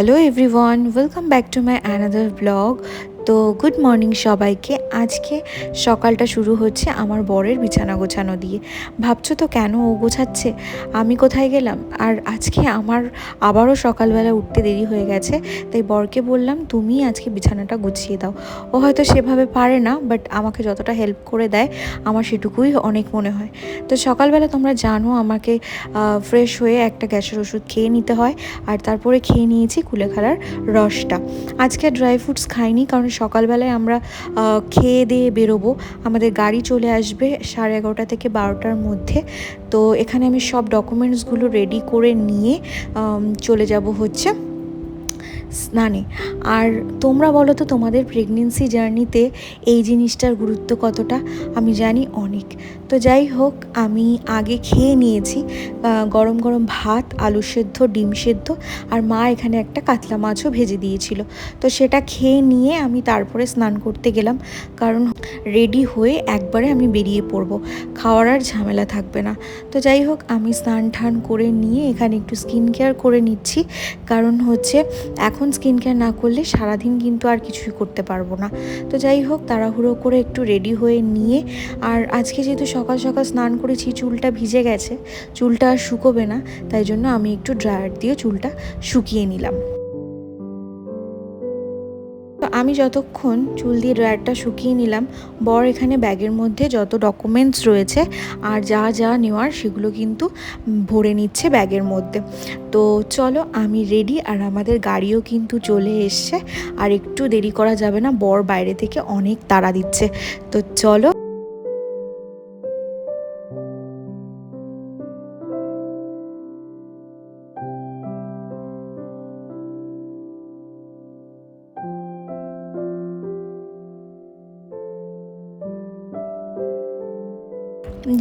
Hello everyone, welcome back to my another blog. তো good morning সবাইকে। আজকে সকালটা শুরু হচ্ছে আমার বরের বিছানা গোছানো দিয়ে। ভাবছো তো কেন ও গোছাচ্ছে, আমি কোথায় গেলাম? আর আজকে আমার আবারও সকালবেলা উঠতে দেরি হয়ে গেছে, তাই বরকে বললাম তুমি আজকে বিছানাটা গুছিয়ে দাও। ও হয়তো সেভাবে পারে না, বাট আমাকে যতটা হেল্প করে দেয় আমার সেটুকুই অনেক মনে হয়। তো সকালবেলা তোমরা জানো আমাকে ফ্রেশ হয়ে একটা গ্যাসের ওষুধ খেয়ে নিতে হয়, আর তারপরে খেয়ে নিয়েছি কুলেখাড়ার রসটা। আজকে ড্রাই ফ্রুটস খাইনি, কারণ সকালবেলায় আমরা খেয়ে দিয়ে বেরোবো, আমাদের গাড়ি চলে আসবে 11:30 থেকে 12টার মধ্যে। তো এখানে আমি সব ডকুমেন্টসগুলো রেডি করে নিয়ে চলে যাব হচ্ছে স্নানে। আর তোমরা বলো তো তোমাদের প্রেগনেন্সি জার্নিতে এই জিনিসটার গুরুত্ব কতটা? আমি জানি অনেক। তো যাই হোক, আমি আগে খেয়ে নিয়েছি গরম গরম ভাত, আলু সেদ্ধ, ডিম সেদ্ধ, আর মা এখানে একটা কাতলা মাছও ভেজে দিয়েছিল। তো সেটা খেয়ে নিয়ে আমি তারপরে স্নান করতে গেলাম, কারণ রেডি হয়ে একবারে আমি বেরিয়ে পড়বো, খাওয়ার আর ঝামেলা থাকবে না। তো যাই হোক, আমি স্নান টান করে নিয়ে এখানে একটু স্কিন কেয়ার করে নিচ্ছি, কারণ হচ্ছে এখন স্কিন কেয়ার না করলে সারাদিন কিন্তু আর কিছুই করতে পারবো না। তো যাই হোক, তাড়াহুড়ো করে একটু রেডি হয়ে নিয়ে, আর আজকে যেহেতু সকাল সকাল স্নান করেছি, চুলটা ভিজে গেছে, চুলটা আর শুকোবে না, তাই জন্য আমি একটু ড্রায়ার দিয়ে চুলটা শুকিয়ে নিলাম। তো আমি যতক্ষণ চুল দিয়ে ড্রায়ারটা শুকিয়ে নিলাম, বর এখানে ব্যাগের মধ্যে যত ডকুমেন্টস রয়েছে আর যা যা নেওয়ার সেগুলো কিন্তু ভরে নিচ্ছে ব্যাগের মধ্যে। তো চলো, আমি রেডি, আর আমাদের গাড়িও কিন্তু চলে এসছে, আর একটু দেরি করা যাবে না, বর বাইরে থেকে অনেক তাড়া দিচ্ছে। তো চলো।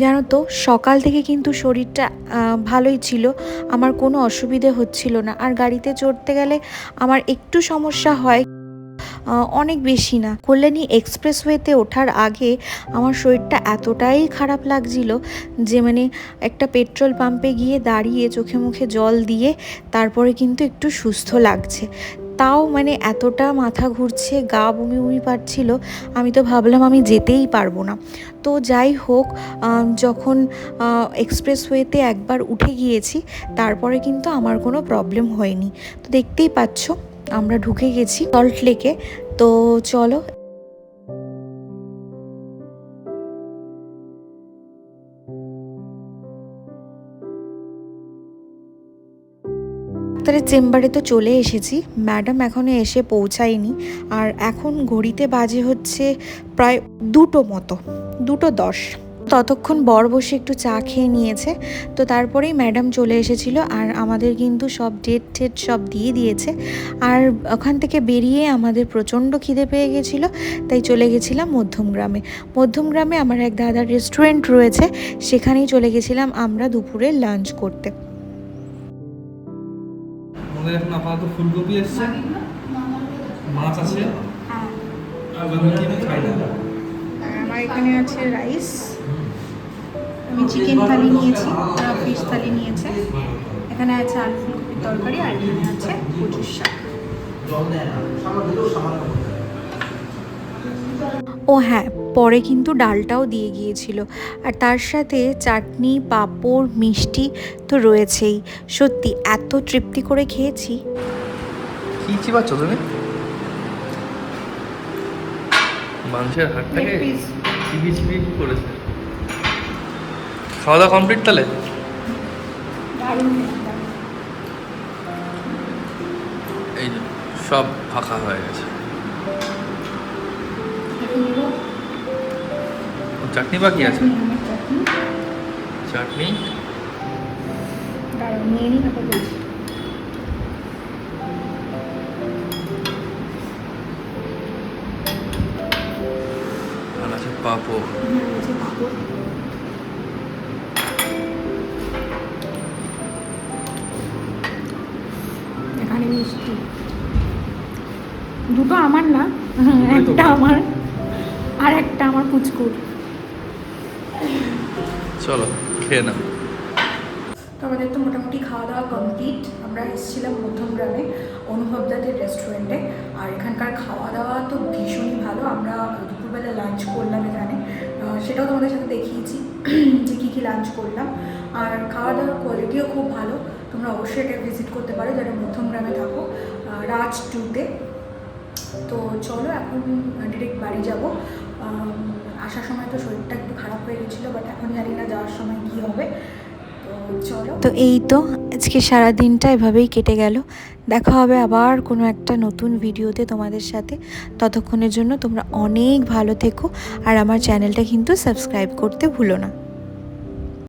জানো তো, সকাল থেকে কিন্তু শরীরটা ভালোই ছিল, আমার কোনো অসুবিধে হচ্ছিল না। আর গাড়িতে চড়তে গেলে আমার একটু সমস্যা হয়, অনেক বেশি না। কল্যাণী এক্সপ্রেসওয়েতে ওঠার আগে আমার শরীরটা এতটাই খারাপ লাগছিল যে মানে একটা পেট্রোল পাম্পে গিয়ে দাঁড়িয়ে চোখে মুখে জল দিয়ে তারপরে কিন্তু একটু সুস্থ লাগছে। তাও মানে এতটা মাথা ঘুরছে, গা বমি বমি পাচ্ছিল, আমি তো ভাবলাম আমি যেতেই পারবো না। তো যাই হোক, যখন এক্সপ্রেসওয়েতে একবার উঠে গিয়েছি, তারপরে কিন্তু আমার কোনো প্রবলেম হয়নি। তো দেখতেই পাচ্ছ আমরা ঢুকে গেছি সল্ট লেকে। তো চলো, ডাক্তারের চেম্বারে তো চলে এসেছি, ম্যাডাম এখনও এসে পৌঁছায়নি। আর এখন ঘড়িতে বাজে হচ্ছে প্রায় 2টো মতো, 2:10। ততক্ষণ বর বসে একটু চা খেয়ে নিয়েছে। তো তারপরেই ম্যাডাম চলে এসেছিল, আর আমাদের কিন্তু সব ডেট টেট সব দিয়ে দিয়েছে। আর ওখান থেকে বেরিয়ে আমাদের প্রচণ্ড খিদে পেয়ে গেছিলো, তাই চলে গেছিলাম মধ্যমগ্রামে। মধ্যমগ্রামে আমার এক দাদার রেস্টুরেন্ট রয়েছে, সেখানেই চলে গেছিলাম আমরা দুপুরে লাঞ্চ করতে। আমাদের এখন আপাতত ফুলকপি এসছে, মাছ আছে, আর আমি খাই না। আমার এখানে আছে রাইস, আমি চিকেন থালি নিয়েছি, ফিশ থালি নিয়েছে, এখানে আছে আলু ফুলকপির তরকারি, আর এখানে আছে কচুর শাক। ও হ্যাঁ, পরে কিন্তু ডালটাও দিয়ে গিয়েছিল, আর তার সাথে চাটনি, পাঁপড়, মিষ্টি তো রয়েছেই। সত্যি এত তৃপ্তি করে খেয়েছি। কি চিবাচ্ছ তুমি? মাংসের হাড়টাকে চিবিয়ে চিবিয়ে কি করেছে? খাওয়া দাওয়া কমপ্লিট তাহলে? এই যে সব ফাঁকা হয়ে গেছে। চাটনি বাকি আছে? চাটনি আর আছে পাঁপড়। এখানে মিষ্টি, দুটো আমার না, একটা আমার আর একটা আমার পুচকুর। চলো খেয়ে নাও। তো আমাদের তো মোটামুটি খাওয়া দাওয়া কমপ্লিট। আমরা এসেছিলাম মধ্যমগ্রামে অনুভবদাদের রেস্টুরেন্টে, আর এখানকার খাওয়া দাওয়া তো ভীষণই ভালো। আমরা দুপুরবেলা লাঞ্চ করলাম এখানে, সেটাও তোমাদের সাথে দেখিয়েছি যে কী কী লাঞ্চ করলাম। আর খাওয়া দাওয়ার কোয়ালিটিও খুব ভালো। তোমরা অবশ্যই এটা ভিজিট করতে পারো যারা মধ্যমগ্রামে থাকো, রাজ 2-তে। তো চলো এখন ডিরেক্ট বাড়ি যাব। আসার সময় তো শরীরটা একটু খারাপ হয়ে গেছিলো, বাট এখন জানি না যাওয়ার সময় কী হবে। তো চলো। তো এই তো আজকে সারা দিনটা এভাবেই কেটে গেল। দেখা হবে আবার কোনো একটা নতুন ভিডিওতে তোমাদের সাথে। ততক্ষণের জন্য তোমরা অনেক ভালো থেকো, আর আমার চ্যানেলটা কিন্তু সাবস্ক্রাইব করতে ভুলো না।